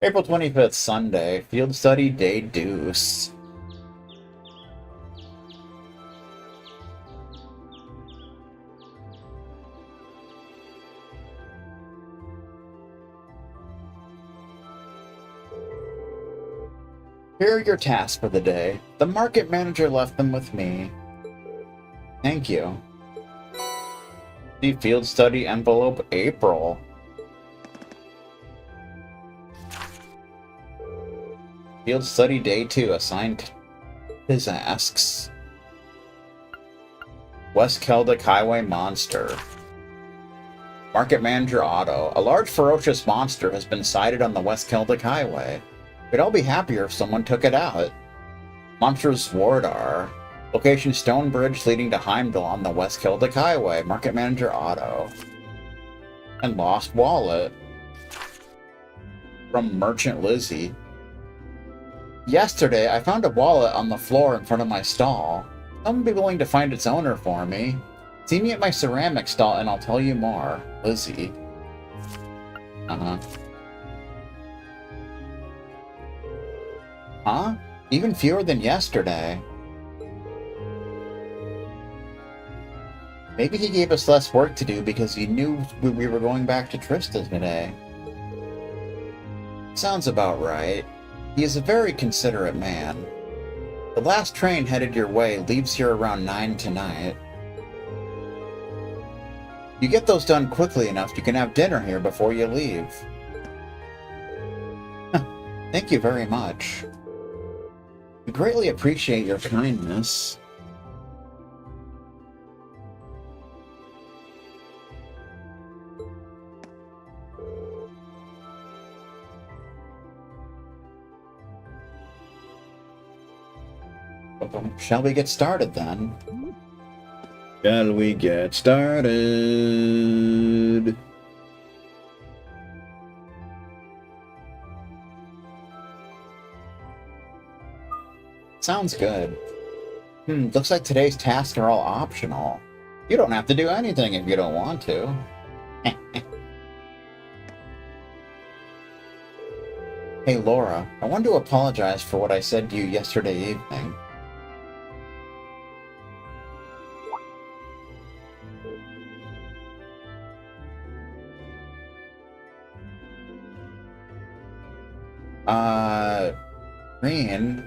April 25th, Sunday. Field Study Day Deuce. Here are your tasks for the day. The market manager left them with me. Thank you. The Field Study Envelope, April. Field Study Day 2, assigned his asks. West Keldic Highway Monster. Market Manager Otto. A large ferocious monster has been sighted on the West Keldic Highway. We'd all be happier if someone took it out. Monsters Swordar. Location Stone Bridge leading to Heimdall on the West Keldic Highway. Market Manager Otto. And Lost Wallet. From Merchant Lizzie. Yesterday, I found a wallet on the floor in front of my stall. Someone be willing to find its owner for me. See me at my ceramic stall and I'll tell you more. Lizzie. Huh? Even fewer than yesterday. Maybe he gave us less work to do because he knew we were going back to Trista today. Sounds about right. He is a very considerate man. The last train headed your way leaves here around 9 tonight. You get those done quickly enough, you can have dinner here before you leave. Thank you very much. We greatly appreciate your kindness. Shall we get started then? Shall we get started? Sounds good. Looks like today's tasks are all optional. You don't have to do anything if you don't want to. Hey Laura, I wanted to apologize for what I said to you yesterday evening. Green,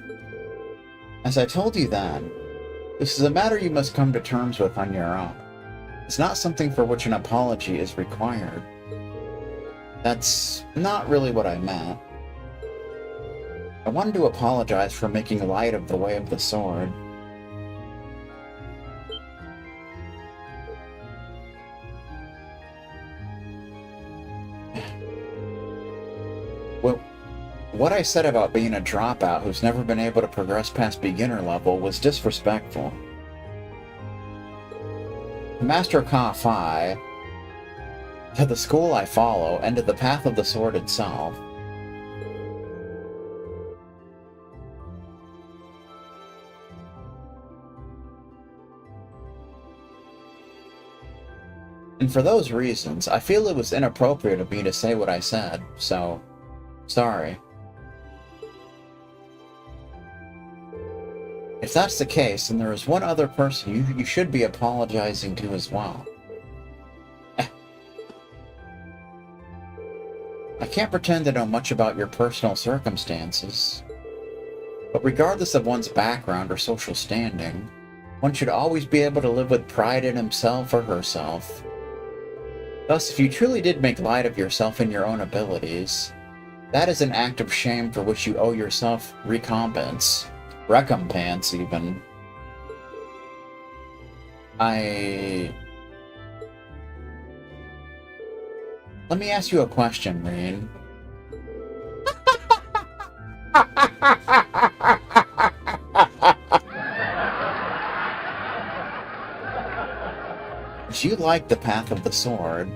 as I told you then, this is a matter you must come to terms with on your own. It's not something for which an apology is required. That's not really what I meant. I wanted to apologize for making light of the Way of the Sword. Well, what I said about being a dropout who's never been able to progress past beginner level was disrespectful. To Master Ka-Fi, to the school I follow, and to the path of the sword itself. And for those reasons, I feel it was inappropriate of me to say what I said, so sorry. If that's the case, then there is one other person you should be apologizing to as well. I can't pretend to know much about your personal circumstances, but regardless of one's background or social standing, one should always be able to live with pride in himself or herself. Thus, if you truly did make light of yourself and your own abilities, that is an act of shame for which you owe yourself recompense, even. Let me ask you a question, Reen. Do you like the Path of the Sword?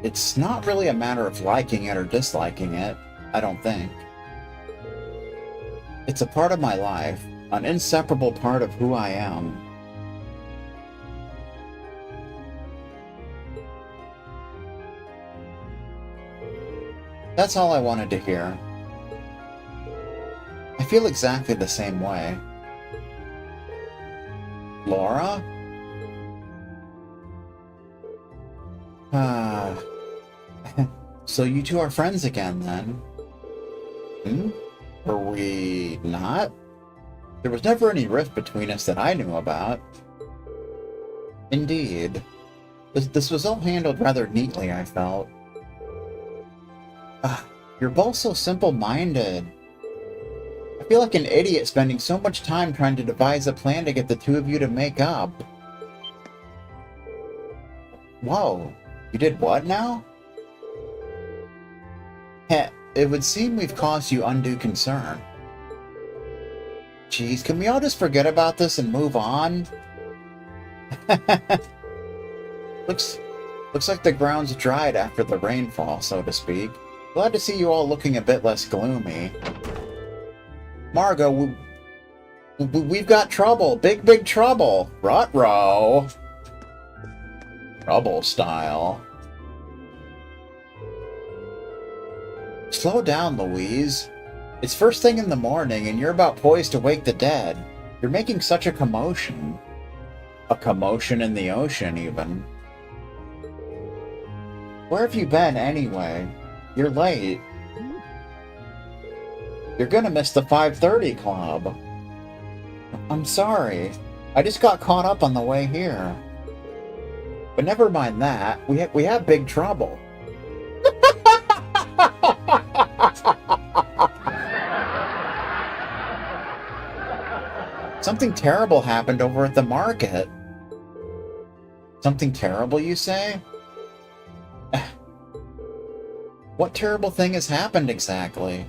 It's not really a matter of liking it or disliking it, I don't think. It's a part of my life, an inseparable part of who I am. That's all I wanted to hear. I feel exactly the same way. Laura? So you two are friends again, then? Hmm? Were we not? There was never any rift between us that I knew about. Indeed. This was all handled rather neatly, I felt. You're both so simple-minded. I feel like an idiot spending so much time trying to devise a plan to get the two of you to make up. Whoa. You did what now? Heh, it would seem we've caused you undue concern. Jeez, can we all just forget about this and move on? Looks like the ground's dried after the rainfall, so to speak. Glad to see you all looking a bit less gloomy. Margo, we've got trouble. Big trouble. Ruh-roh. Trouble style. Slow down, Louise. It's first thing in the morning, and you're about poised to wake the dead. You're making such a commotion. A commotion in the ocean, even. Where have you been, anyway? You're late. You're gonna miss the 5:30 club. I'm sorry. I just got caught up on the way here. But never mind that. We have big trouble. Something terrible happened over at the market. Something terrible, you say? What terrible thing has happened exactly?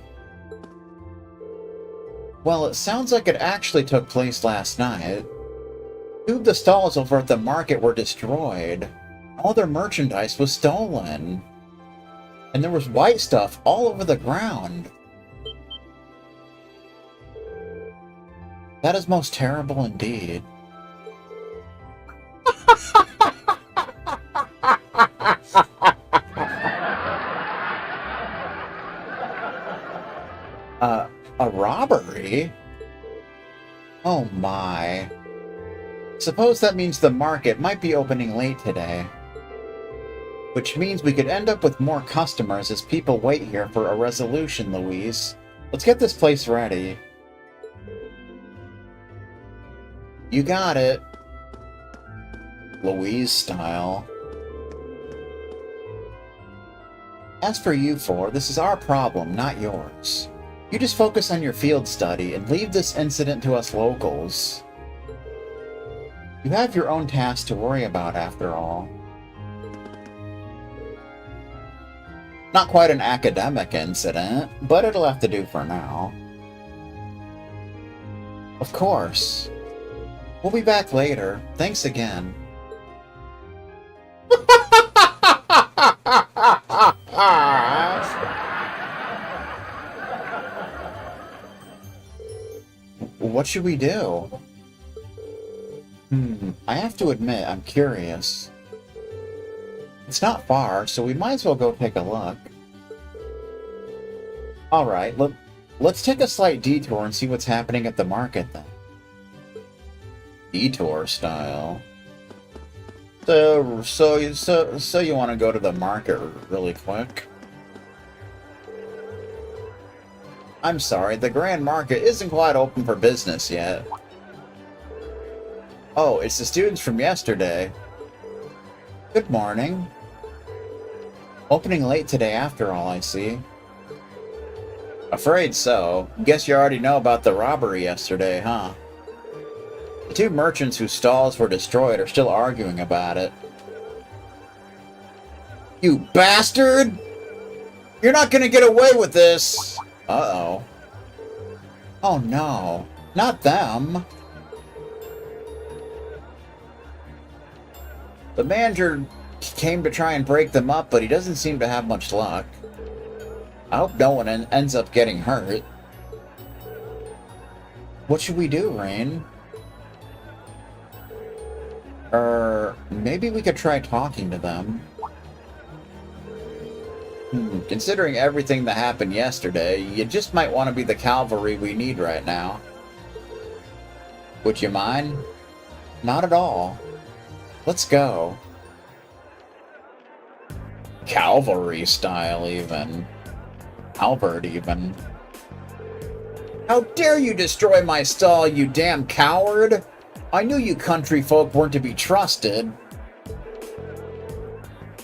Well, it sounds like it actually took place last night. Two of the stalls over at the market were destroyed. All their merchandise was stolen. And there was white stuff all over the ground. That is most terrible indeed. A robbery? Oh my. Suppose that means the market might be opening late today. Which means we could end up with more customers as people wait here for a resolution, Louise. Let's get this place ready. You got it. Louise style. As for you four, this is our problem, not yours. You just focus on your field study and leave this incident to us locals. You have your own tasks to worry about, after all. Not quite an academic incident, but it'll have to do for now. Of course. We'll be back later. Thanks again. What should we do? I have to admit, I'm curious. It's not far, so we might as well go take a look. Alright, let's take a slight detour and see what's happening at the market then. Detour style. So you want to go to the market really quick? I'm sorry, the Grand Market isn't quite open for business yet. Oh, it's the students from yesterday. Good morning. Opening late today after all, I see. Afraid so. Guess you already know about the robbery yesterday, huh? The two merchants whose stalls were destroyed are still arguing about it. You bastard! You're not gonna get away with this! Uh-oh. Oh no. Not them. The manager came to try and break them up, but he doesn't seem to have much luck. I hope no one ends up getting hurt. What should we do, Rain? Maybe we could try talking to them. Considering everything that happened yesterday, you just might want to be the cavalry we need right now. Would you mind? Not at all. Let's go. Cavalry style, even. Albert, even. How dare you destroy my stall, you damn coward! I knew you country folk weren't to be trusted.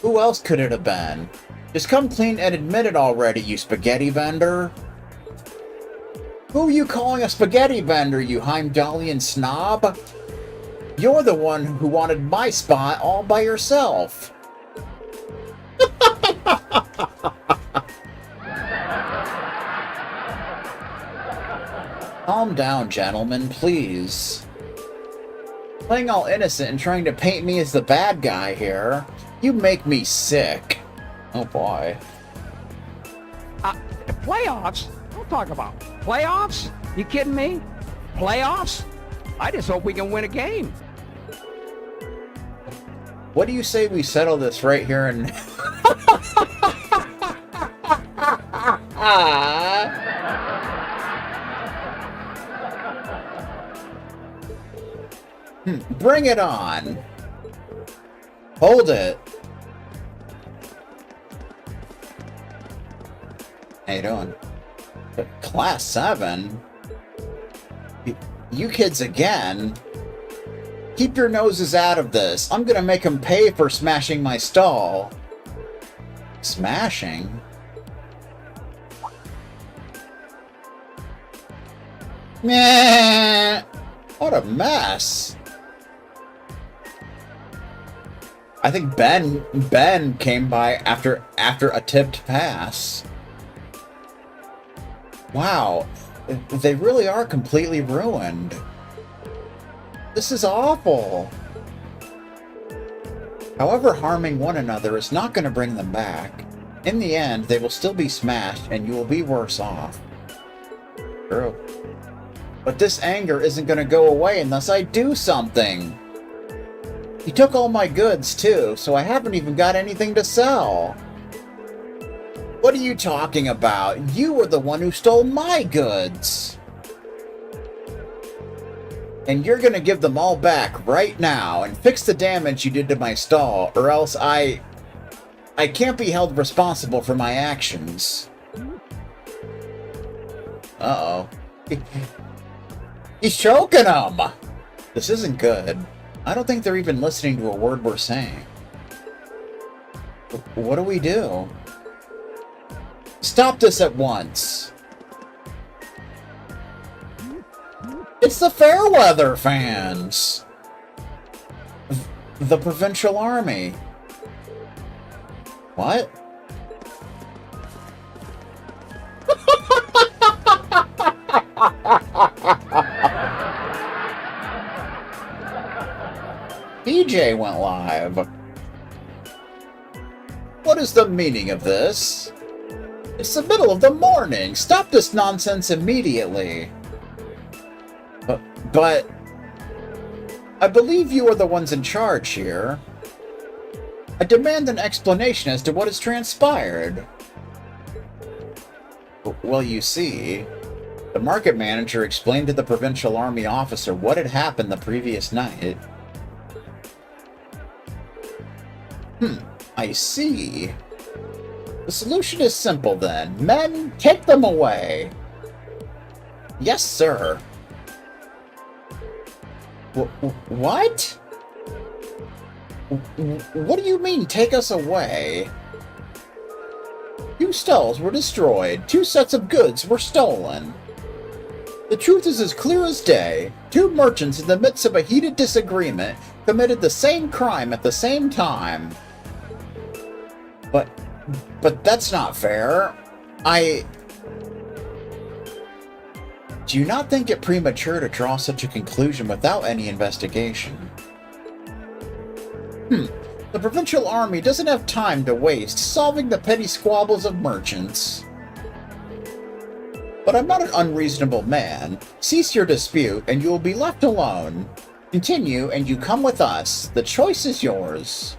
Who else could it have been? Just come clean and admit it already, you spaghetti vendor. Who are you calling a spaghetti vendor, you Heimdallian snob? You're the one who wanted my spot all by yourself. Calm down, gentlemen, please. Playing all innocent and trying to paint me as the bad guy here. You make me sick. Oh boy. Playoffs? Don't talk about playoffs? You kidding me? Playoffs? I just hope we can win a game. What do you say we settle this right here and... Bring it on. Hold it. How you doing? Class 7? You kids again? Keep your noses out of this. I'm gonna make them pay for smashing my stall. Smashing? Meh! What a mess. I think Ben came by after a tipped pass. Wow, they really are completely ruined. This is awful. However, harming one another is not going to bring them back. In the end, they will still be smashed and you will be worse off. True. But this anger isn't going to go away unless I do something. He took all my goods too, so I haven't even got anything to sell. What are you talking about? You were the one who stole my goods. And you're gonna give them all back right now and fix the damage you did to my stall, or else I can't be held responsible for my actions. Uh-oh. He's choking him! This isn't good. I don't think they're even listening to a word we're saying. What do we do? Stop this at once! It's the Fairweather fans! The Provincial Army. What? DJ went live. What is the meaning of this? It's the middle of the morning. Stop this nonsense immediately. But I believe you are the ones in charge here. I demand an explanation as to what has transpired. Well, you see, the market manager explained to the Provincial Army officer what had happened the previous night. I see. The solution is simple then. Men, take them away. Yes, sir. What? What do you mean, take us away? 2 stalls were destroyed. 2 sets of goods were stolen. The truth is as clear as day. 2 merchants in the midst of a heated disagreement committed the same crime at the same time. But that's not fair. Do you not think it premature to draw such a conclusion without any investigation? The Provincial Army doesn't have time to waste solving the petty squabbles of merchants. But I'm not an unreasonable man. Cease your dispute, and you will be left alone. Continue, and you come with us. The choice is yours.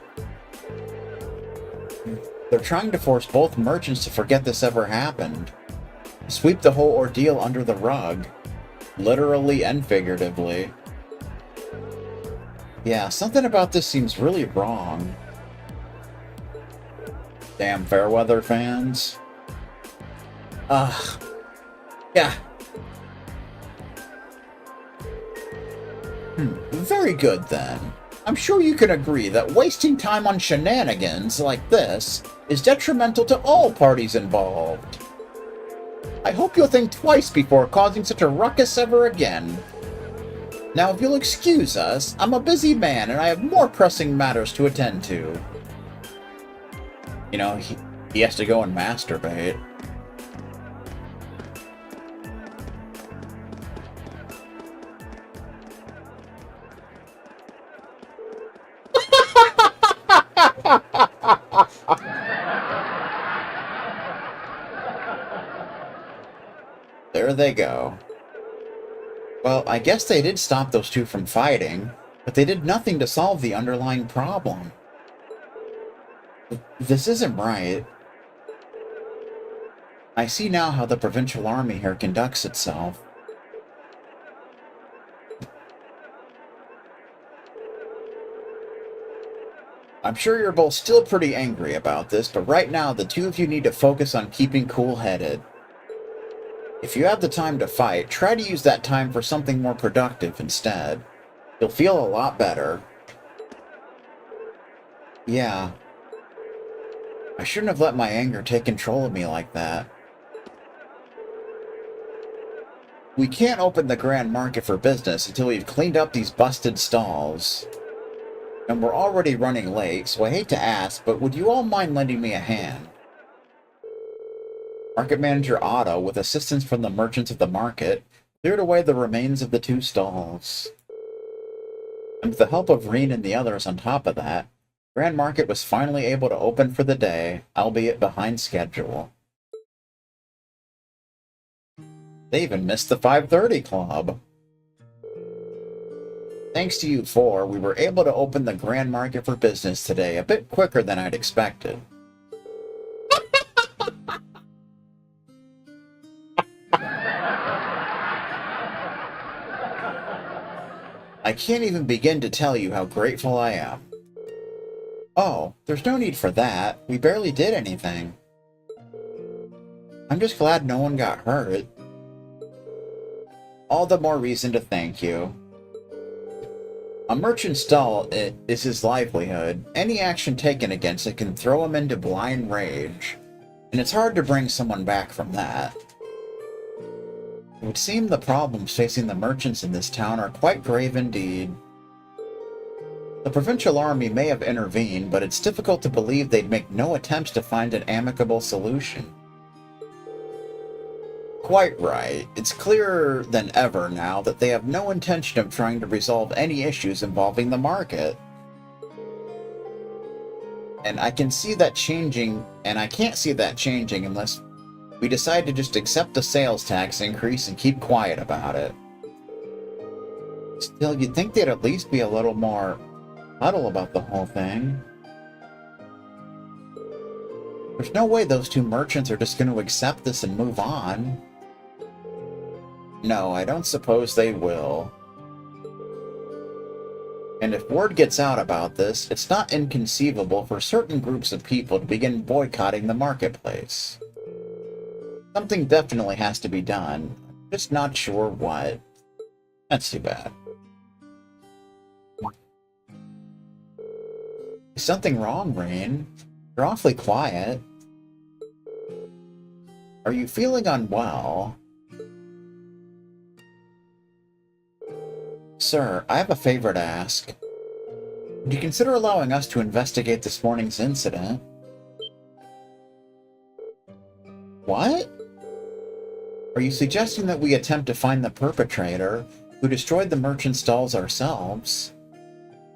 They're trying to force both merchants to forget this ever happened. Sweep the whole ordeal under the rug. Literally and figuratively. Yeah, something about this seems really wrong. Damn Fairweather fans. Ugh. Yeah. Very good then. I'm sure you can agree that wasting time on shenanigans like this is detrimental to all parties involved. I hope you'll think twice before causing such a ruckus ever again. Now, if you'll excuse us, I'm a busy man and I have more pressing matters to attend to. You know, he has to go and masturbate. There they go. Well, I guess they did stop those two from fighting, but they did nothing to solve the underlying problem. This isn't right. I see now how the provincial army here conducts itself. I'm sure you're both still pretty angry about this, but right now the two of you need to focus on keeping cool-headed. If you have the time to fight, try to use that time for something more productive instead. You'll feel a lot better. Yeah. I shouldn't have let my anger take control of me like that. We can't open the Grand Market for business until we've cleaned up these busted stalls. And we're already running late, so I hate to ask, but would you all mind lending me a hand? Market Manager Otto, with assistance from the merchants of the market, cleared away the remains of the two stalls. And with the help of Reen and the others on top of that, Grand Market was finally able to open for the day, albeit behind schedule. They even missed the 5:30 club. Thanks to you four, we were able to open the Grand Market for business today a bit quicker than I'd expected. I can't even begin to tell you how grateful I am. Oh, there's no need for that. We barely did anything. I'm just glad no one got hurt. All the more reason to thank you. A merchant's stall is his livelihood. Any action taken against it can throw him into blind rage, and it's hard to bring someone back from that. It would seem the problems facing the merchants in this town are quite grave indeed. The provincial army may have intervened, but it's difficult to believe they'd make no attempts to find an amicable solution. Quite right. It's clearer than ever now that they have no intention of trying to resolve any issues involving the market. And I can see that changing, and I can't see that changing unless we decide to just accept the sales tax increase and keep quiet about it. Still, you'd think they'd at least be a little more huddle about the whole thing. There's no way those two merchants are just going to accept this and move on. No, I don't suppose they will. And if word gets out about this, it's not inconceivable for certain groups of people to begin boycotting the marketplace. Something definitely has to be done. I'm just not sure what. That's too bad. Is something wrong, Rain? You're awfully quiet. Are you feeling unwell? Sir, I have a favor to ask. Would you consider allowing us to investigate this morning's incident? What? Are you suggesting that we attempt to find the perpetrator who destroyed the merchant stalls ourselves?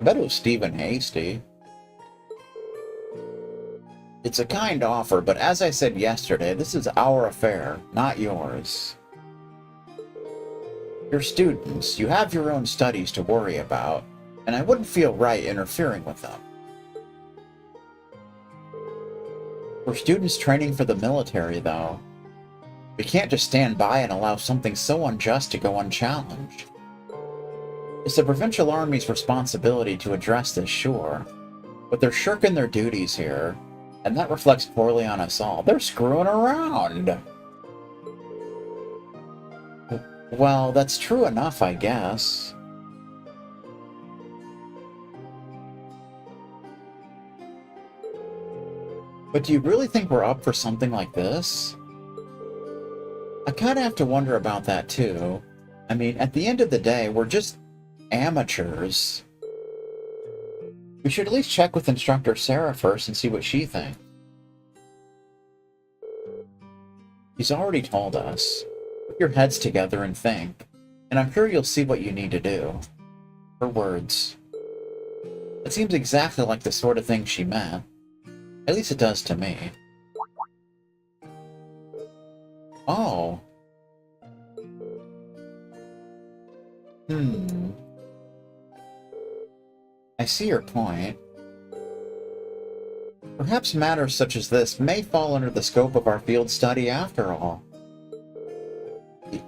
I bet it was Stephen Hasty. It's a kind offer, but as I said yesterday, this is our affair, not yours. You're students, you have your own studies to worry about, and I wouldn't feel right interfering with them. We're students training for the military, though. We can't just stand by and allow something so unjust to go unchallenged. It's the Provincial Army's responsibility to address this, sure, but they're shirking their duties here, and that reflects poorly on us all. They're screwing around! Well, that's true enough, I guess. But do you really think we're up for something like this? I kinda have to wonder about that too. I mean, at the end of the day, we're just amateurs. We should at least check with Instructor Sarah first and see what she thinks. She's already told us. Put your heads together and think, and I'm sure you'll see what you need to do. Her words. It seems exactly like the sort of thing she meant. At least it does to me. Oh. I see your point. Perhaps matters such as this may fall under the scope of our field study after all.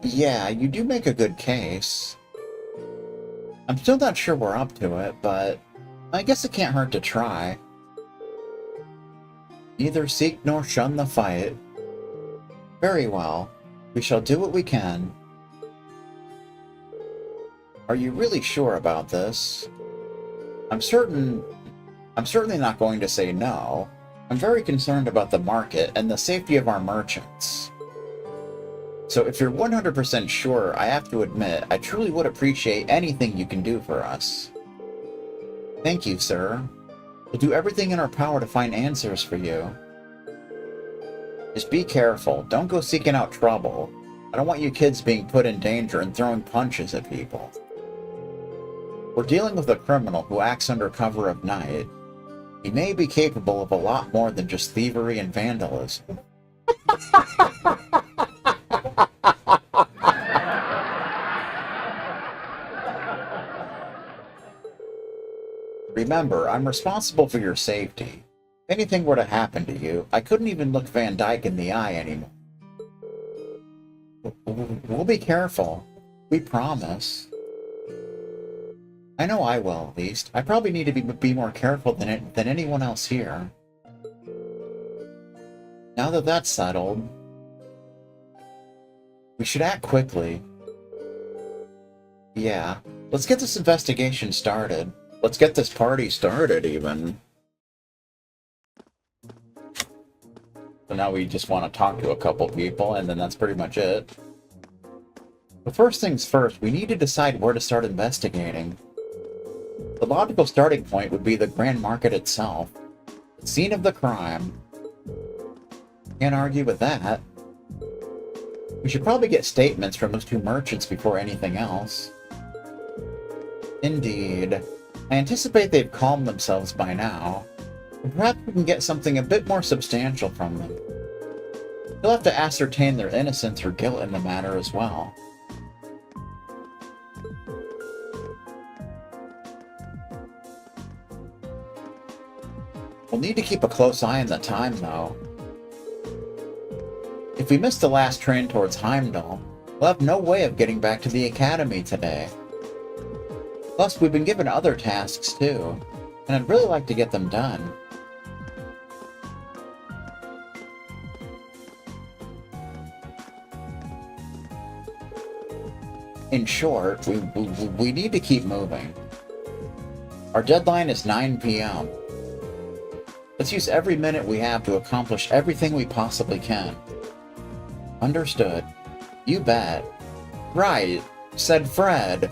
Yeah, you do make a good case. I'm still not sure we're up to it, but I guess it can't hurt to try. Neither seek nor shun the fight. Very well. We shall do what we can. Are you really sure about this? I'm certainly not going to say no. I'm very concerned about the market and the safety of our merchants. So if you're 100% sure, I have to admit, I truly would appreciate anything you can do for us. Thank you, sir. We'll do everything in our power to find answers for you. Just be careful. Don't go seeking out trouble. I don't want you kids being put in danger and throwing punches at people. We're dealing with a criminal who acts under cover of night. He may be capable of a lot more than just thievery and vandalism. Remember, I'm responsible for your safety. If anything were to happen to you, I couldn't even look Van Dyke in the eye anymore. We'll be careful. We promise. I know I will, at least. I probably need to be more careful than anyone else here. Now that that's settled, we should act quickly. Yeah, let's get this investigation started. Let's get this party started, even. So now we just want to talk to a couple people, and then that's pretty much it. But first things first, we need to decide where to start investigating. The logical starting point would be the Grand Market itself, the scene of the crime. Can't argue with that. We should probably get statements from those two merchants before anything else. Indeed. I anticipate they've calmed themselves by now. But perhaps we can get something a bit more substantial from them. We'll have to ascertain their innocence or guilt in the matter as well. We'll need to keep a close eye on the time, though. If we miss the last train towards Heimdall, we'll have no way of getting back to the Academy today. Plus, we've been given other tasks, too, and I'd really like to get them done. In short, we need to keep moving. Our deadline is 9 p.m. Let's use every minute we have to accomplish everything we possibly can. Understood. You bet. Right, said Fred.